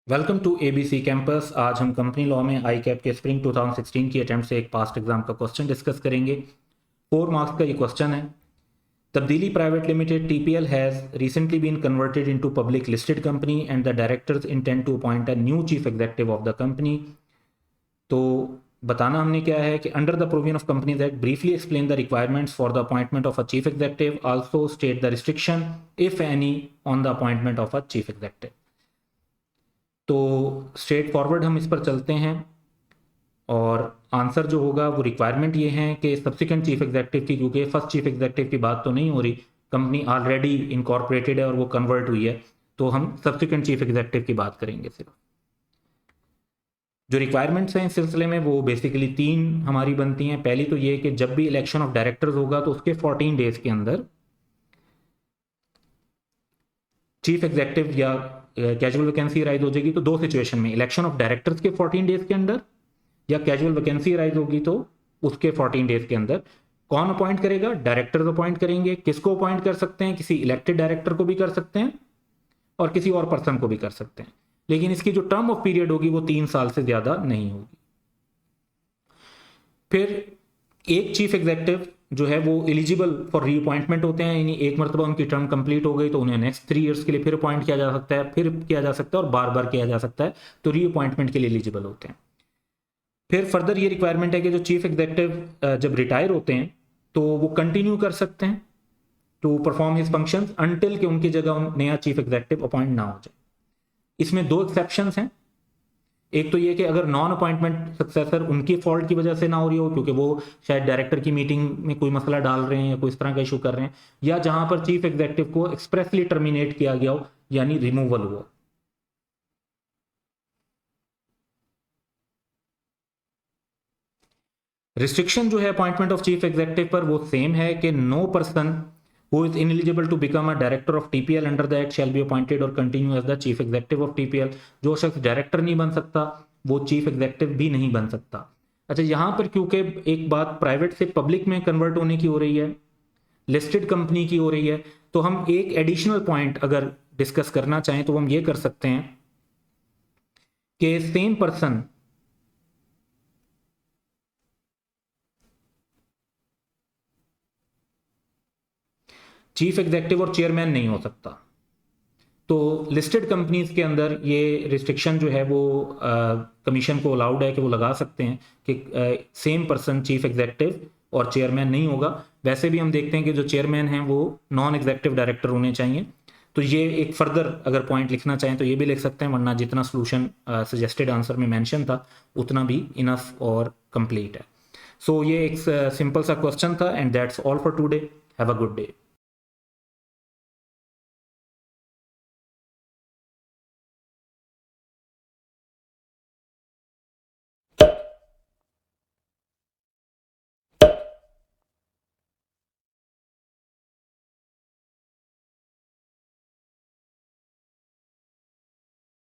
Welcome to ABC campus. आज हम company law में आई कैप के स्प्रिंग 2016 की अटेम्प्ट से एक पास्ट एग्जाम का क्वेश्चन डिस्कस करेंगे। 4 मार्क्स का ये क्वेश्चन है। Tabdeeli private limited TPL has recently been converted into public listed company and the directors intend to appoint a new chief executive of the company. तो बताना हमने क्या है कि under the provision of Companies Act briefly explain the requirements for the appointment of a chief executive, also state the restriction if any on the appointment of a chief executive. तो straight forward हम इस पर चलते हैं और answer जो होगा वो रिक्वायरमेंट ये है कि सब्सिक्वेंट चीफ एग्जीक्यूटिव की, क्योंकि फर्स्ट चीफ एग्जीक्यूटिव की बात तो नहीं हो रही, कंपनी ऑलरेडी इनकॉर्पोरेटेड है और वो कन्वर्ट हुई है, तो हम सब्सिक्वेंट चीफ एग्जीक्यूटिव की बात करेंगे सिर्फ। जो रिक्वायरमेंट्स हैं इस सिलसिले में वो बेसिकली 3 हमारी बनती हैं। पहली तो ये कि जब भी इलेक्शन ऑफ डायरेक्टर्स होगा तो उसके 14 डेज के अंदर चीफ एग्जीक्यूटिव या कैजुअल वैकेंसी राइज हो जाएगी। तो 2 सिचुएशन में, इलेक्शन ऑफ डायरेक्टर्स के 14 डेज के अंदर या कैजुअल वैकेंसी राइज होगी तो उसके 14 डेज के अंदर। कौन अपॉइंट करेगा? डायरेक्टर्स अपॉइंट करेंगे। किसको अपॉइंट कर सकते हैं? किसी इलेक्टेड डायरेक्टर को भी कर सकते हैं और किसी और पर्सन को भी कर सकते हैं, लेकिन इसकी जो टर्म ऑफ पीरियड होगी वो 3 साल से ज्यादा नहीं होगी। फिर एक चीफ एग्जीक्यूटिव जो है वो एलिजिबल फॉर रीअपॉइंटमेंट होते हैं, यानी एक मरतबा उनकी टर्म कंप्लीट हो गई तो उन्हें नेक्स्ट 3 ईयर्स के लिए फिर अपॉइंट किया जा सकता है, फिर किया जा सकता है और बार बार किया जा सकता है, तो रीअपॉइंटमेंट के लिए एलिजिबल होते हैं। फिर फर्दर ये रिक्वायरमेंट है कि जो चीफ एग्जीक्यूटिव जब रिटायर होते हैं तो वो कंटिन्यू कर सकते हैं to perform his functions until कि उनकी जगह नया चीफ एग्जीक्यूटिव अपॉइंट ना हो जाए। इसमें 2 एक्सेप्शंस हैं। एक तो ये कि अगर नॉन अपॉइंटमेंट सक्सेसर उनकी फॉल्ट की वजह से ना हो रही हो, क्योंकि वो शायद डायरेक्टर की मीटिंग में कोई मसला डाल रहे हैं या कोई इस तरह का इशू कर रहे हैं, या जहां पर चीफ एग्जीक्यूटिव को एक्सप्रेसली टर्मिनेट किया गया हो यानी रिमूवल हुआ। रिस्ट्रिक्शन जो है अपॉइंटमेंट ऑफ चीफ एग्जीक्यूटिव पर वो सेम है कि no person who is ineligible to become a director of TPL under the act shall be appointed और continue as the chief executive of TPL. जो शख्स डायरेक्टर नहीं बन सकता वो चीफ एग्जीक्यूटिव भी नहीं बन सकता। अच्छा, यहां पर क्योंकि एक बात प्राइवेट से पब्लिक में कन्वर्ट होने की हो रही है, लिस्टेड कंपनी की हो रही है, तो हम एक एडिशनल पॉइंट अगर डिस्कस करना चाहें तो हम ये कर सकते हैं कि सेम पर्सन चीफ एग्जीक्यूटिव और चेयरमैन नहीं हो सकता। तो लिस्टेड कंपनीज के अंदर ये रिस्ट्रिक्शन जो है वो कमीशन को अलाउड है कि वो लगा सकते हैं कि सेम पर्सन चीफ एग्जीक्यूटिव और चेयरमैन नहीं होगा। वैसे भी हम देखते हैं कि जो चेयरमैन हैं वो नॉन एग्जीक्यूटिव डायरेक्टर होने चाहिए। तो ये एक फर्दर अगर पॉइंट लिखना चाहें तो ये भी लिख सकते हैं, वरना जितना सोल्यूशन सजेस्टेड आंसर में मेंशन था उतना भी इनफ और कंप्लीट है। सो ये एक सिंपल सा क्वेश्चन था and that's all for today. Have a good day.